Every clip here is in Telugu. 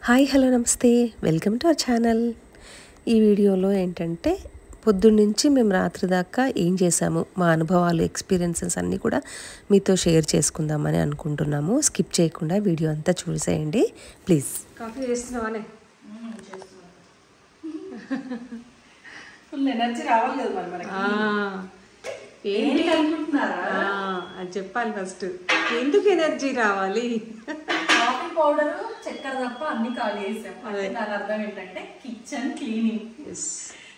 హాయ్ హలో నమస్తే వెల్కమ్ టు అవర్ ఛానల్. ఈ వీడియోలో ఏంటంటే పొద్దున్నుంచి మేము రాత్రి దాకా ఏం చేసాము, మా అనుభవాలు ఎక్స్పీరియన్సెస్ అన్నీ కూడా మీతో షేర్ చేసుకుందామని అనుకుంటున్నాము. స్కిప్ చేయకుండా వీడియో అంతా చూసేయండి ప్లీజ్. కాఫీ చేస్తున్నావానే? ఫుల్ ఎనర్జీ రావాలి కదా మరి మనకి. ఏంటి అనుకుంటున్నారా? అది చెప్పాలి ఫస్ట్. ఎందుకు ఎనర్జీ రావాలి? కాఫీ పౌడర్ చక్కెర తప్ప అన్ని ఖాళీ చేసాం. అంటే దాని అర్థం ఏంటంటే కిచెన్ క్లీనింగ్.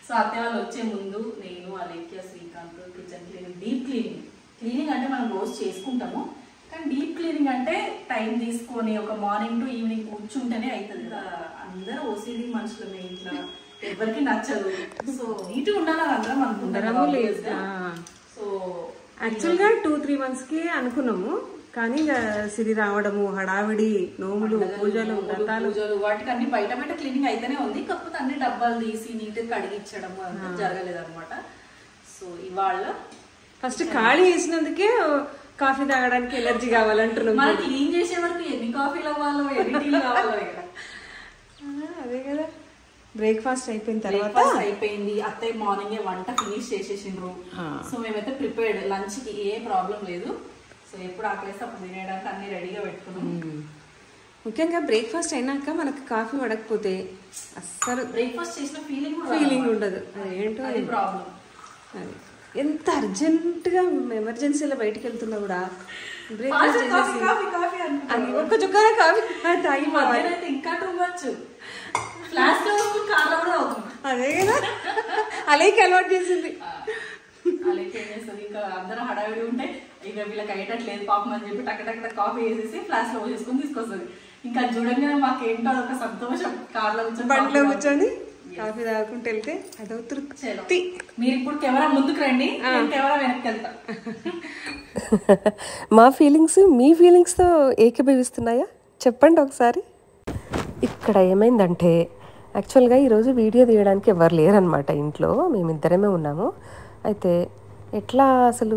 సో అత్తే వాళ్ళు వచ్చే ముందు నేను Alekhya Srikanth kitchen cleaning, deep cleaning అంటే మనం రోజు చేసుకుంటాము, కానీ డీప్ క్లీనింగ్ అంటే టైం తీసుకొని ఒక మార్నింగ్ టు ఈవినింగ్ కూర్చుంటేనే అవుతుంది కదా. అందరూ ఓసిడి మనుషులమే, ఇంట్లో ఎవరికి నచ్చదు. సో నీట్గా ఉండాలని అందరం అనుకుంటారు. సో యాక్చువల్గా 2-3 monthsకి అనుకున్నాము, కానీ సిరి రావడము, హడావిడి, నోములు, పూజలు, వాటికి అన్ని బయట క్లీనింగ్ అయితేనే ఉంది. కాకపోతే అన్ని డబ్బాలు తీసి నీట్ కడిగించడం జరగలేదు అనమాట. సో ఇవాళ ఫస్ట్ ఖాళీ చేసినందుకే కాఫీ తాగడానికి ఎనర్జీ కావాలంటున్నాం. మనం క్లీన్ చేసే వరకు ఎన్ని కాఫీలు అవ్వాలో, ఎన్ని టీలు కావాలో. అదే కదా. బ్రేక్ఫాస్ట్ అయిపోయిన తర్వాత అయిపోయింది. అత్తయ్య మార్నింగే వంట ఫినిష్ చేసేసిండ్రు. సో మేమైతే ప్రిపేర్డ్, లంచ్ కి ఏ ప్రాబ్లం లేదు. సో ఎప్పుడు ఆకలిస్తే అప్పుడు తినేయడానికి అన్ని రెడీగా పెట్టుకున్నాం. ముఖ్యంగా బ్రేక్ఫాస్ట్ అయినాక మనకు కాఫీ పడకపోతే అస్సలు బ్రేక్ఫాస్ట్ చేసిన ఫీలింగ్ ఉండదు. అదేంటో అది ప్రాబ్లం. అది ఎంత అర్జెంటుగా ఎమర్జెన్సీలో బయటకు వెళ్తున్నా కూడా బ్రేక్ఫాస్ట్ చేసేసి ఒక్క చుక్కనే కాఫీ తాగిపోవాలి. ఇంకా టూ మచ్ ఫ్లాష్ లో కార్లో కూడా అవుతుంది. అదే కదా, అలాగే అలవాటు చేసింది. అలాగే ఏం చేస్తుంది, ఇంకా అందరూ హడావిడి ఉంటే ఇక వీళ్ళకి అయ్యేటట్లేదు పాపం అని చెప్పి టక్క కాఫీ వేసేసి ఫ్లాష్ లో చేసుకొని తీసుకొస్తుంది. ఇంకా చూడంగానే మాకేంటో అదొక సంతోషం. కార్లో కూర్చొని బండిలో కూర్చొని కాఫీ తాగుకుంటూ వెళ్తే అదో తృప్తి. మీరు ఇప్పుడు కెమెరా ముందుకు రండి, కెమెరా వెనక్కి వెళ్తా. మా ఫీలింగ్స్ మీ ఫీలింగ్స్తో ఏకీభవిస్తున్నాయా చెప్పండి ఒకసారి. ఇక్కడ ఏమైందంటే యాక్చువల్గా ఈరోజు వీడియో తీయడానికి ఎవరు లేరనమాట ఇంట్లో, మేమిద్దరమే ఉన్నాము. అయితే ఎట్లా అసలు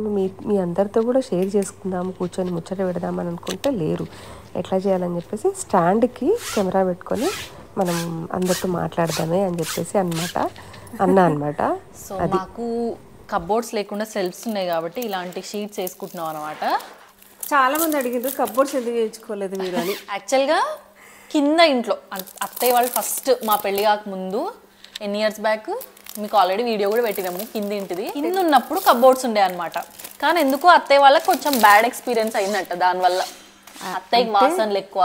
మీ అందరితో కూడా షేర్ చేసుకుందాము, కూర్చొని ముచ్చట పెడదామని అనుకుంటే లేరు. ఎట్లా చేయాలని చెప్పేసి స్టాండ్కి కెమెరా పెట్టుకొని మనం అందరితో మాట్లాడదామే అని చెప్పేసి అన్నా అనమాట. సో మాకు కబోర్డ్స్ లేకుండా సెల్ఫ్స్ ఉన్నాయి కాబట్టి ఇలాంటి షీట్స్ వేసుకుంటున్నాం అనమాట. చాలా మంది అడిగిండ్రు కబోర్డ్స్ ఎందుకు చేయించుకోలేదు మీరు అని. యాక్చువల్గా కింద ఇంట్లో అత్తయ్య వాళ్ళు ఫస్ట్ మా పెళ్లి కాక ముందు ఎన్ని ఇయర్స్ బ్యాక్ మీకు ఆల్రెడీ వీడియో కూడా పెట్టినాము, కింద ఇంటిది. కింద ఉన్నప్పుడు కబోర్డ్స్ ఉండే అనమాట. కానీ ఎందుకో అత్తయ్య వాళ్ళకి కొంచెం బ్యాడ్ ఎక్స్పీరియన్స్ అయిందంట. దానివల్ల అత్తయ్యకి వాసనలు ఎక్కువ,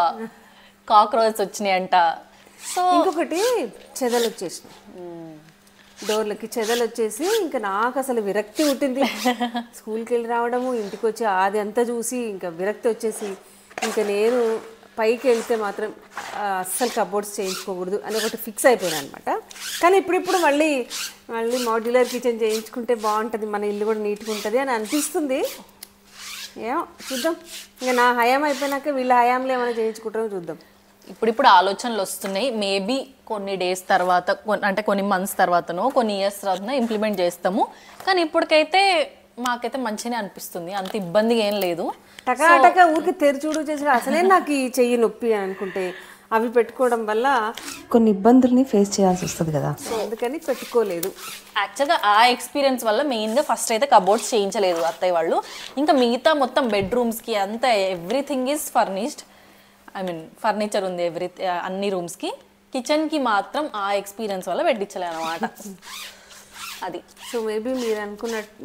కాక్రోచెస్ వచ్చినాయి అంట. సో ఇంకొకటి చెదలు వచ్చేసినాయి, డోర్లకి చెదలు వచ్చేసి ఇంకా నాకు అసలు విరక్తి పుట్టింది. స్కూల్కి వెళ్ళి రావడము, ఇంటికి వచ్చి అది అంతా చూసి ఇంకా విరక్తి వచ్చేసి ఇంకా నేను పైకి వెళ్తే మాత్రం అస్సలు కబోర్డ్స్ చేయించుకోకూడదు అని ఒకటి ఫిక్స్ అయిపోయాను అనమాట. కానీ ఇప్పుడిప్పుడు మళ్ళీ మాడ్యులర్ కిచెన్ చేయించుకుంటే బాగుంటుంది, మన ఇల్లు కూడా నీట్గా ఉంటుంది అని అనిపిస్తుంది. ఏమో చూద్దాం, ఇంకా నా హయాం అయిపోయినాక వీళ్ళ హయాంలో ఏమైనా చేయించుకుంటామో చూద్దాం. ఇప్పుడిప్పుడు ఆలోచనలు వస్తున్నాయి. మేబీ కొన్ని డేస్ తర్వాత, అంటే కొన్ని మంత్స్ తర్వాతనో కొన్ని ఇయర్స్ తర్వాతనో ఇంప్లిమెంట్ చేస్తాము. కానీ ఇప్పటికైతే మాకైతే మంచిగానే అనిపిస్తుంది, అంత ఇబ్బందిగా ఏం లేదు. టకాటక ఊరికి తెరిచూడు చేసి అసలే నాకు ఈ చెయ్యి నొప్పి అనుకుంటే అవి పెట్టుకోవడం వల్ల కొన్ని ఇబ్బందుల్ని ఫేస్ చేయాల్సి వస్తుంది కదా, అందుకని పెట్టుకోలేదు. యాక్చువల్గా ఆ ఎక్స్పీరియన్స్ వల్ల మెయిన్గా ఫస్ట్ అయితే కబోర్డ్స్ చేయించలేదు అత్తయ్య వాళ్ళు. ఇంకా మిగతా మొత్తం బెడ్రూమ్స్కి అంతా ఎవ్రీథింగ్ ఈజ్ ఫర్నిష్డ్. ఫర్నిచర్ ఉంది అన్ని రూమ్స్కి. కిచెన్కి మాత్రం ఆ ఎక్స్పీరియన్స్ వల్ల పెట్టించలేదు అనమాట. అది సో మేబీ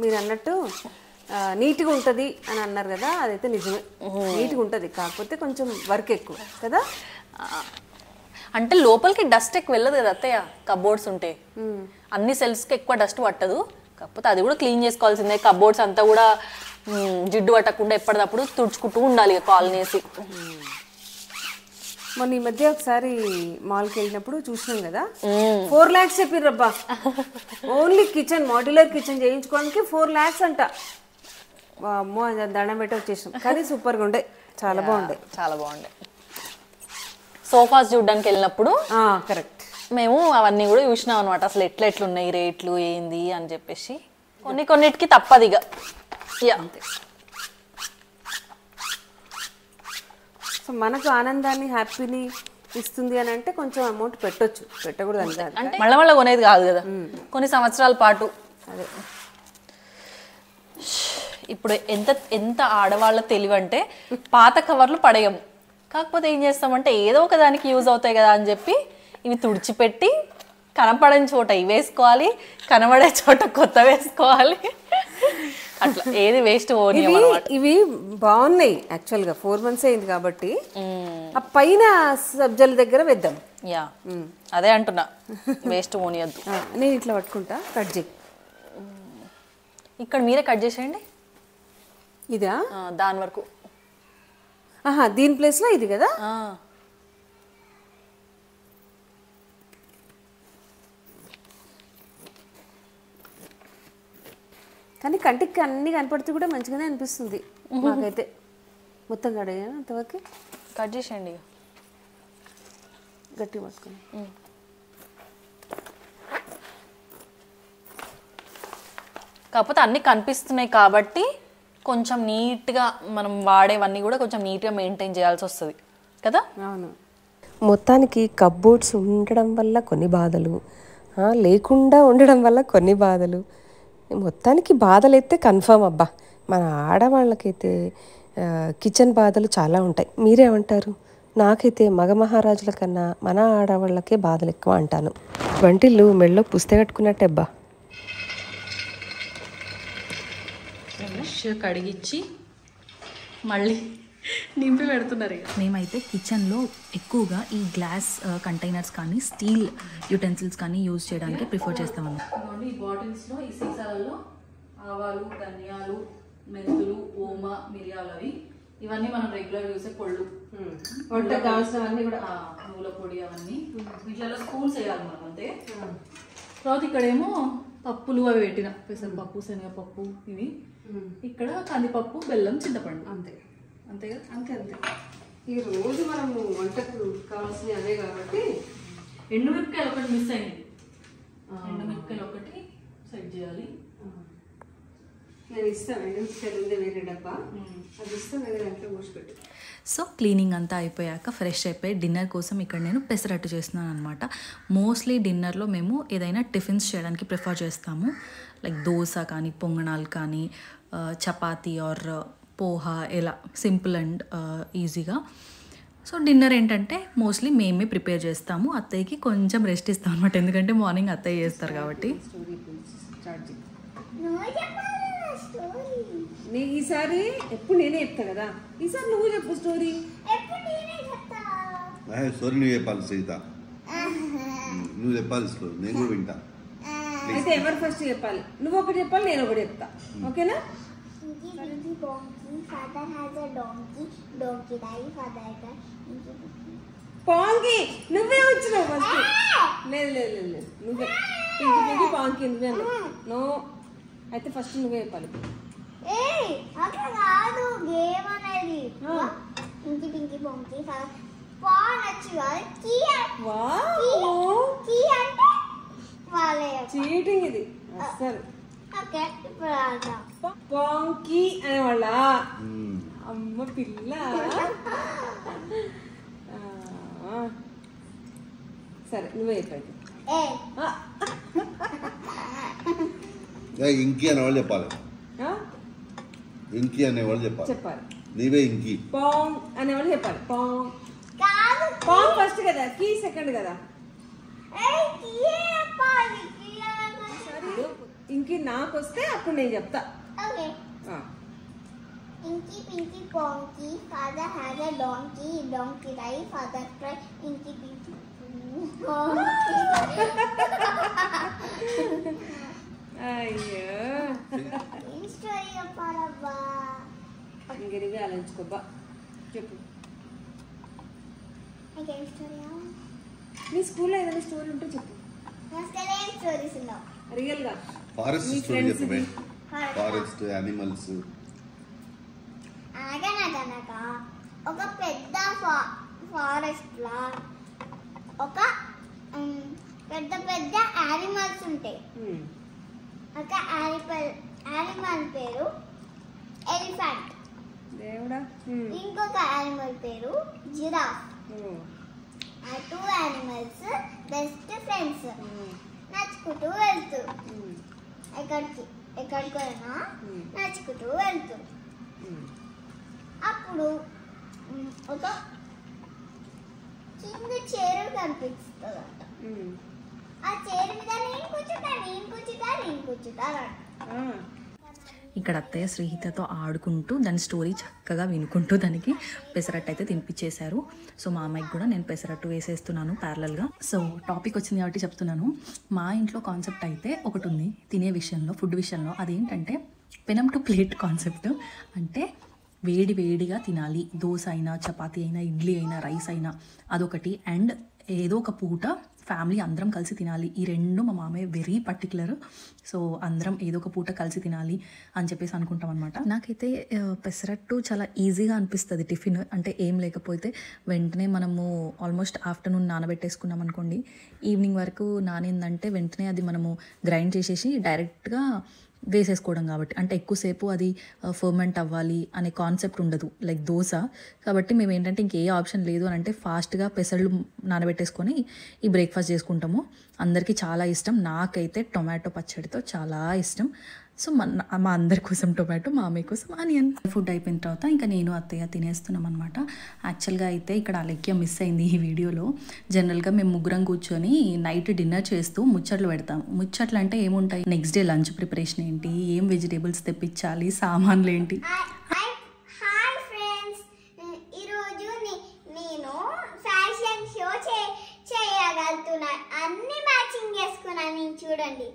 మీరు అన్నట్టు నీట్గా ఉంటుంది అని అన్నారు కదా, అదైతే నిజమే, నీట్గా ఉంటుంది. కాకపోతే కొంచెం వర్క్ ఎక్కువ కదా. అంటే లోపలికి డస్ట్ ఎక్కువ వెళ్ళదు కదా అత్తయ్య, కబోర్డ్స్ ఉంటే అన్ని సెల్స్కి ఎక్కువ డస్ట్ పట్టదు. కాకపోతే అది కూడా క్లీన్ చేసుకోవాల్సిందే. కబోర్డ్స్ అంతా కూడా జిడ్డు పట్టకుండా ఎప్పటికప్పుడు తుడుచుకుంటూ ఉండాలి కాలనేసి. మొన్న ఈ మధ్య ఒకసారి మాల్కి వెళ్ళినప్పుడు చూసినాం కదా, 4 lakhs చెప్పిర్రబ్బా ఓన్లీ కిచెన్, మాడ్యులర్ కిచెన్ చేయించుకోవడానికి 4 lakhs అంట. అమ్మో దండం పెట్టి వచ్చేసాం. కానీ సూపర్గా ఉండే, చాలా బాగుండే. సోఫాస్ చూడడానికి వెళ్ళినప్పుడు కరెక్ట్ మేము అవన్నీ కూడా చూసినాం అనమాట. అసలు ఎట్లున్నాయి రేట్లు ఏంది అని చెప్పేసి. కొన్నిటికి తప్పదు ఇక. అంతే. సో మనకు ఆనందాన్ని, హ్యాపీని ఇస్తుంది అని అంటే కొంచెం అమౌంట్ పెట్టొచ్చు, పెట్టకూడదు అని కాదు. అంటే మళ్ళీ కొనేది కాదు కదా, కొన్ని సంవత్సరాల పాటు. అదే ఇప్పుడు ఎంత ఎంత ఆడవాళ్ళ తెలివి అంటే పాత కవర్లు పడేయము, కాకపోతే ఏం చేస్తామంటే ఏదో ఒక దానికి యూజ్ అవుతాయి కదా అని చెప్పి ఇవి తుడిచిపెట్టి కనపడని చోట ఇవి వేసుకోవాలి, కనబడే చోట కొత్త వేసుకోవాలి. అట్లా ఏది వేస్ట్ పోనీ. ఇవి బాగున్నాయి యాక్చువల్గా, 4 months అయింది కాబట్టి ఆ పైన సబ్జల దగ్గర వేద్దాం. యా అదే అంటున్నా, వేస్ట్ పోనీయద్దు. నేను ఇట్లా పట్టుకుంటా, కట్ చేయి. ఇక్కడ మీరే కట్ చేసేయండి. ఇదా? దాని వరకు. దీని ప్లేస్లో ఇది కదా. కానీ కంటికి అన్ని కనపడితే కూడా మంచిగానే అనిపిస్తుంది నాకైతే. మొత్తం కడగా అంతవరకు కట్ చేసేయండి, గట్టి పట్టుకుని. కాకపోతే అన్నీ కనిపిస్తున్నాయి కాబట్టి కొంచెం నీట్గా మనం వాడేవన్నీ కూడా కొంచెం నీట్గా మెయింటైన్ చేయాల్సి వస్తుంది కదా. అవును. మొత్తానికి కప్బోర్డ్స్ ఉండడం వల్ల కొన్ని బాధలు, లేకుండా ఉండడం వల్ల కొన్ని బాధలు. మొత్తానికి బాధలు అయితే కన్ఫర్మ్ అబ్బా. మన ఆడవాళ్ళకైతే కిచెన్ బాధలు చాలా ఉంటాయి. మీరేమంటారు? నాకైతే మగ మహారాజుల కన్నా మన ఆడవాళ్ళకే బాధలు ఎక్కువ అంటాను. వంటిల్లు మెళ్ళో పుస్తే కట్టుకున్నట్టే అబ్బా. ఫ్రెష్ కడిగిచ్చి మళ్ళీ నింపి పెడుతున్నారు. మేమైతే కిచెన్లో ఎక్కువగా ఈ గ్లాస్ కంటైనర్స్ కానీ స్టీల్ యుటెన్సిల్స్ కానీ యూజ్ చేయడానికి ప్రిఫర్ చేస్తామన్నమాట. ఈ బాటిల్స్లో ఈ సీసాలలో ఆవాలు, ధనియాలు, మెంతులు, ఓమ, మిరియాలు అవి ఇవన్నీ మనం రెగ్యులర్ చూసే పొళ్ళు, వంటకు కావాల్సినవన్నీ కూడా, నువ్వుల పొడి అవన్నీ. వీటిలో స్పూన్స్ వేయాలి మనం అంతే. తర్వాత ఇక్కడేమో పప్పులు అవి పెట్టిన పెసరపప్పు, శనగపప్పు ఇవి. ఇక్కడ కందిపప్పు, బెల్లం, చింతపండు అంతే. అంతే కదా. అంతే అంతే. ఈ రోజు మనము వంటకు కావాల్సినవి అవే కాబట్టి. ఎండుమిరపకాయలు ఒకటి మిస్ అయింది, ఎండుమిరపకాయలు ఒకటి సెట్ చేయాలి. నేను ఇస్తాను, ఎండుమిరపకాయలు ఉంది వేరే డబ్బా, అది ఇస్తాను, వేరే దాంట్లో పోసిపెట్టు. సో క్లీనింగ్ అంతా అయిపోయాక ఫ్రెష్ అయిపోయి డిన్నర్ కోసం ఇక్కడ నేను పెసరట్టు చేస్తున్నాను అనమాట. మోస్ట్లీ డిన్నర్లో మేము ఏదైనా టిఫిన్స్ చేయడానికి ప్రిఫర్ చేస్తాము, లైక్ దోశ కానీ, పొంగనాలు కానీ, చపాతీ ఆర్ పోహా, ఇలా సింపుల్ అండ్ ఈజీగా. సో డిన్నర్ ఏంటంటే మోస్ట్లీ మేమే ప్రిపేర్ చేస్తాము. అత్తయ్యకి కొంచెం రెస్ట్ ఇస్తాం అనమాట, ఎందుకంటే మార్నింగ్ అత్తయ్య చేస్తారు కాబట్టి. నీ ఈసారి ఎప్పుడు నేనే చెప్తా కదా, ఈసారి నువ్వు చెప్పు స్టోరీ. స్టోరీ నువ్వు చెప్పాలి సీత, నువ్వు చెప్పాలి స్టోరీ, నేను కూడా వింటా. అయితే ఎవరు ఫస్ట్ చెప్పాలి? నువ్వు ఒకటి చెప్పాలి, నేను ఒకటి చెప్తా, ఓకేనా? పాంకి నువ్వే వచ్చినావు ఫస్ట్. లేదు లేదు లేదు లేదు, నువ్వే. పింకి పింకి పాంకి నువ్వే అన్నావు. నో, అయితే ఫస్ట్ నువ్వే చెప్పాలి. చీటింగ్ ఇది అసలు. పాంకి అనేవాళ్ళ అమ్మ పిల్ల. సరే నువ్వే చెప్పాలి. ఇంకి అనేవాళ్ళు చెప్పాలి, ఇంకి అనేవాళ్ళు చెప్పాలి. నీవే ఇంకి. పాంగ్ అనేవాళ్ళు చెప్పాలి. పాంగ్ పాంగ్ ఫస్ట్ కదా, కీ సెకండ్ కదా. ఇంకి నాకు వస్తే అప్పుడు నేను చెప్తా. Inky Pinky Ponky, father has a donkey, donkey died, father cried, Inky Pinky Ponky. అయ్యో ఏం స్టోరీ చెప్పాలబ్బా? ఇంకెనివే ఆలోచించుకోబ్బా, చెప్పు. ఇంకేం స్టోరీ? నీ స్కూల్లో ఏదైనా స్టోరీ ఉంటే చెప్పు. అసలు ఏం స్టోరీస్ ఉన్నావు? రియల్ గా ఫారెస్ట్ స్టోరీ చెప్పమే. Forest animals. అనగనగనగా ఒక పెద్ద ఫారెస్ట్ లా ఒక పెద్ద పెద్ద యానిమల్స్ ఉంటాయి. ఒక యానిమల్ పేరు ఎలిఫెంట్, దేవుడా. ఇంకొక యానిమల్ పేరు జిరాఫ్, ఆ 2 animals బెస్ట్ ఫ్రెండ్స్. నడుచుకుంటూ వెళ్తూ ఎక్కడికైనా నడుచుకుంటూ వెళ్తూ అప్పుడు ఒక కింద చీరలు కనిపిస్తుందంట. ఆ చీర మీద నేను కూర్చుంటారంట. ఇక్కడ అత్తయ్య శ్రీహితతో ఆడుకుంటూ దాని స్టోరీ చక్కగా వినుకుంటూ దానికి పెసరట్టు అయితే తినిపించేశారు. సో మా అమ్మాయికి కూడా నేను పెసరట్టు వేసేస్తున్నాను ప్యారలల్గా. సో టాపిక్ వచ్చింది కాబట్టి చెప్తున్నాను. మా ఇంట్లో కాన్సెప్ట్ అయితే ఒకటి ఉంది తినే విషయంలో, ఫుడ్ విషయంలో. అదేంటంటే పెనం టు ప్లేట్ కాన్సెప్ట్. అంటే వేడి వేడిగా తినాలి. దోశ అయినా, చపాతీ అయినా, ఇడ్లీ అయినా, రైస్ అయినా అదొకటి. అండ్ ఏదో ఒక పూట ఫ్యామిలీ అందరం కలిసి తినాలి. ఈ రెండు మా మామయ్య వెరీ పర్టికులర్. సో అందరం ఏదో ఒక పూట కలిసి తినాలి అని చెప్పేసి అనుకుంటాం అనమాట. నాకైతే పెసరట్టు చాలా ఈజీగా అనిపిస్తుంది టిఫిన్. అంటే ఏం లేకపోతే వెంటనే మనము ఆల్మోస్ట్ ఆఫ్టర్నూన్ నానబెట్టేసుకున్నాం అనుకోండి, ఈవినింగ్ వరకు నానిందంటే వెంటనే అది మనము గ్రైండ్ చేసేసి డైరెక్ట్గా వేసేసుకోవడం. కాబట్టి అంటే ఎక్కువసేపు అది ఫర్మెంట్ అవ్వాలి అనే కాన్సెప్ట్ ఉండదు లైక్ దోశ. కాబట్టి మేము ఏంటంటే ఇంకే ఆప్షన్ లేదు అని అంటే ఫాస్ట్గా పెసళ్ళు నానబెట్టేసుకొని ఈ బ్రేక్ఫాస్ట్ చేసుకుంటాము. అందరికీ చాలా ఇష్టం. నాకైతే టొమాటో పచ్చడితో చాలా ఇష్టం. సో మా అందరి కోసం టొమాటో, మా అమ్మాయి కోసం ఆనియన్. ఫుడ్ అయిపోయిన తర్వాత ఇంకా నేను అత్తయ్య తినేస్తున్నాం అనమాట. యాక్చువల్గా అయితే ఇక్కడ అలెక్య మిస్ అయింది ఈ వీడియోలో. జనరల్గా మేము ముగ్గురం కూర్చొని నైట్ డిన్నర్ చేస్తూ ముచ్చట్లు పెడతాం. ముచ్చట్లు అంటే ఏముంటాయి, నెక్స్ట్ డే లంచ్ ప్రిపరేషన్ ఏంటి, ఏం వెజిటేబుల్స్ తెప్పించాలి, సామాన్లు ఏంటి. హాయ్ ఫ్రెండ్స్, ఈరోజు నేను ఫ్యాషన్ షో చేయగలుగుతున్నా. అన్ని మ్యాచింగ్ చేసుకున్నాను. చూడండి,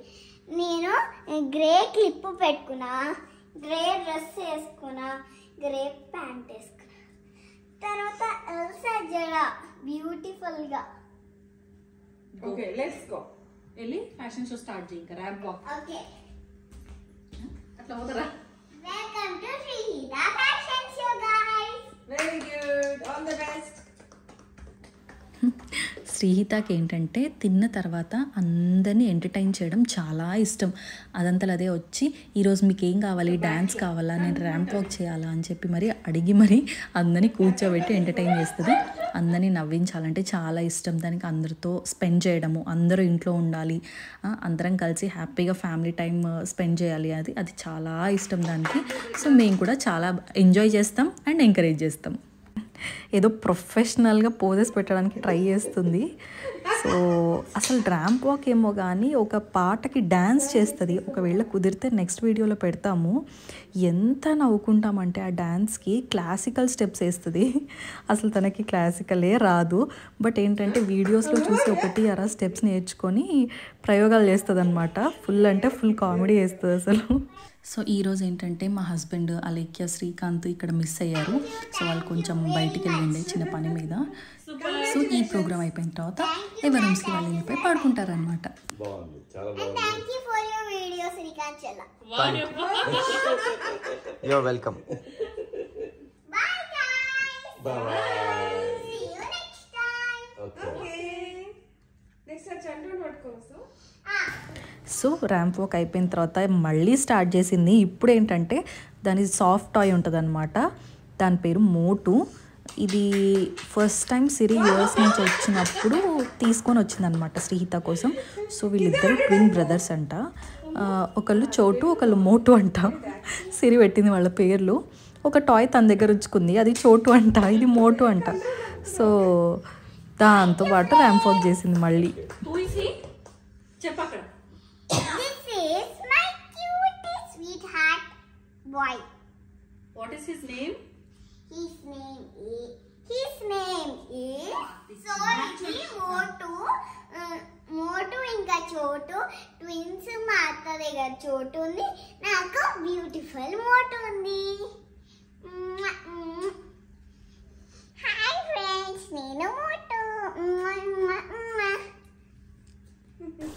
నేను గ్రే క్లిప్ పెట్టుకున్నా, గ్రే డ్రెస్ వేసుకున్నా, గ్రే ప్యాంట్ వేసుకున్నా. తర్వాత ఎల్సా జడ బ్యూటిఫుల్గా. Okay, let's go. వెళ్ళి ఫ్యాషన్ షో స్టార్ట్ చేయి. ఇంకా ర్యాంప్ వాక్ ఓకే, అట్లా పోతారా? Welcome to Srihitha fashion show guys. Very good, all the best. శ్రీహితకి ఏంటంటే తిన్న తర్వాత అందరినీ ఎంటర్టైన్ చేయడం చాలా ఇష్టం. అదంతలో అదే వచ్చి ఈరోజు మీకు ఏం కావాలి, డ్యాన్స్ కావాలా, నేను ర్యాంప్ వాక్ చేయాలా అని చెప్పి మరి అడిగి మరి అందరినీ కూర్చోబెట్టి ఎంటర్టైన్ చేస్తుంది. అందరినీ నవ్వించాలంటే చాలా ఇష్టం దానికి. అందరితో స్పెండ్ చేయడము, అందరూ ఇంట్లో ఉండాలి, అందరం కలిసి హ్యాపీగా ఫ్యామిలీ టైం స్పెండ్ చేయాలి, అది చాలా ఇష్టం దానికి. సో మేము కూడా చాలా ఎంజాయ్ చేస్తాం అండ్ ఎంకరేజ్ చేస్తాం. ఏదో ప్రొఫెషనల్గా పోజెస్ పెట్టడానికి ట్రై చేస్తుంది. సో అసలు ర్యాంప్ వాక్ ఏమో కానీ ఒక పాటకి డ్యాన్స్ చేస్తుంది. ఒకవేళ కుదిరితే నెక్స్ట్ వీడియోలో పెడతాము. ఎంత నవ్వుకుంటామంటే ఆ డ్యాన్స్కి క్లాసికల్ స్టెప్స్ వేస్తుంది. అసలు తనకి క్లాసికలే రాదు. బట్ ఏంటంటే వీడియోస్లో చూసి ఒకటి అరా స్టెప్స్ నేర్చుకొని ప్రయోగాలు చేస్తుంది అనమాట. ఫుల్ అంటే ఫుల్ కామెడీ చేస్తుంది అసలు. సో ఈరోజు ఏంటంటే మా హస్బెండ్ అలేఖ్య, శ్రీకాంత్ ఇక్కడ మిస్ అయ్యారు. సో వాళ్ళు కొంచెం బయటికి వెళ్ళిండే చిన్న పని మీద. సో ఈ ప్రోగ్రామ్ అయిపోయిన తర్వాత ఎవరి రూమ్స్కి వాళ్ళు వెళ్ళిపోయి పడుకుంటారనమాట. Thank you for your video Srikanth చెల్ల. You're welcome. Bye guys. Bye. See you next time. Okay. Next చంద్రుని పట్టుకోవచ్చు. సో ర్యాంప్ వాక్ అయిపోయిన తర్వాత మళ్ళీ స్టార్ట్ చేసింది. ఇప్పుడు ఏంటంటే దాని సాఫ్ట్ టాయ్ ఉంటుంది అనమాట. దాని పేరు మోటు. ఇది ఫస్ట్ టైం సిరి యూఎస్ నుంచి వచ్చినప్పుడు తీసుకొని వచ్చిందనమాట శ్రీహిత కోసం. సో వీళ్ళిద్దరు ట్విన్ బ్రదర్స్ అంట. ఒకళ్ళు చోటు, ఒకళ్ళు మోటు అంట. సిరి పెట్టింది వాళ్ళ పేర్లు. ఒక టాయ్ తన దగ్గర ఉంచుకుంది, అది చోటు అంట, ఇది మోటు అంట. సో దాంతో పాటు ర్యాంప్ వాక్ చేసింది మళ్ళీ. చెప్పక్కడ. This is my cute sweetheart boy. What is his name? His name is Sorry Motu. మోటు ఇంకా చోటు ట్విన్స్. మా అత్త దగ్గర చోటు ఉంది, నాకు బ్యూటిఫుల్ మోటు ఉంది. హాయ్ ఫ్రెండ్స్, నేను మోటు.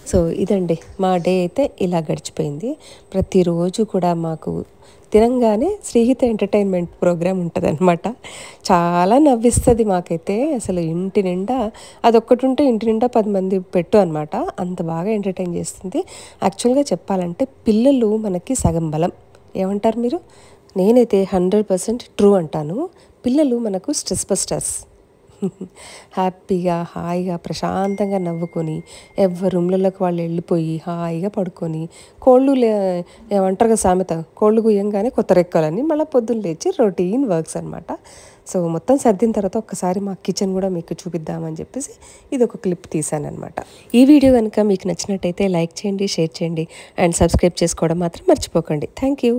సో ఇదండి మా డే అయితే ఇలా గడిచిపోయింది. ప్రతిరోజు కూడా మాకు తినంగానే శ్రీహిత ఎంటర్టైన్మెంట్ ప్రోగ్రామ్ ఉంటుంది అనమాట. చాలా నవ్విస్తుంది మాకైతే. అసలు ఇంటి నిండా అదొక్కటి ఉంటే ఇంటి నిండా 10 మంది పెట్టు అనమాట. అంత బాగా ఎంటర్టైన్ చేస్తుంది. యాక్చువల్గా చెప్పాలంటే పిల్లలు మనకి సగం బలం. ఏమంటారు మీరు? నేనైతే 100% ట్రూ అంటాను. పిల్లలు మనకు స్ట్రెస్ బస్టర్స్. హ్యాపీగా హాయిగా ప్రశాంతంగా నవ్వుకొని ఎవరి రూమ్లలోకి వాళ్ళు వెళ్ళిపోయి హాయిగా పడుకొని కోళ్ళు ఏమంటారు కదా సామెత, కోళ్ళు గుయ్యంగానే కొత్త రెక్కలని మళ్ళీ పొద్దున్న లేచి రొటీన్ వర్క్స్ అనమాట. సో మొత్తం సర్దిన తర్వాత ఒక్కసారి మా కిచెన్ కూడా మీకు చూపిద్దామని చెప్పేసి ఇది ఒక క్లిప్ తీసాను అనమాట. ఈ వీడియో కనుక మీకు నచ్చినట్టయితే లైక్ చేయండి, షేర్ చేయండి అండ్ సబ్స్క్రైబ్ చేసుకోవడం మాత్రం మర్చిపోకండి. Thank you.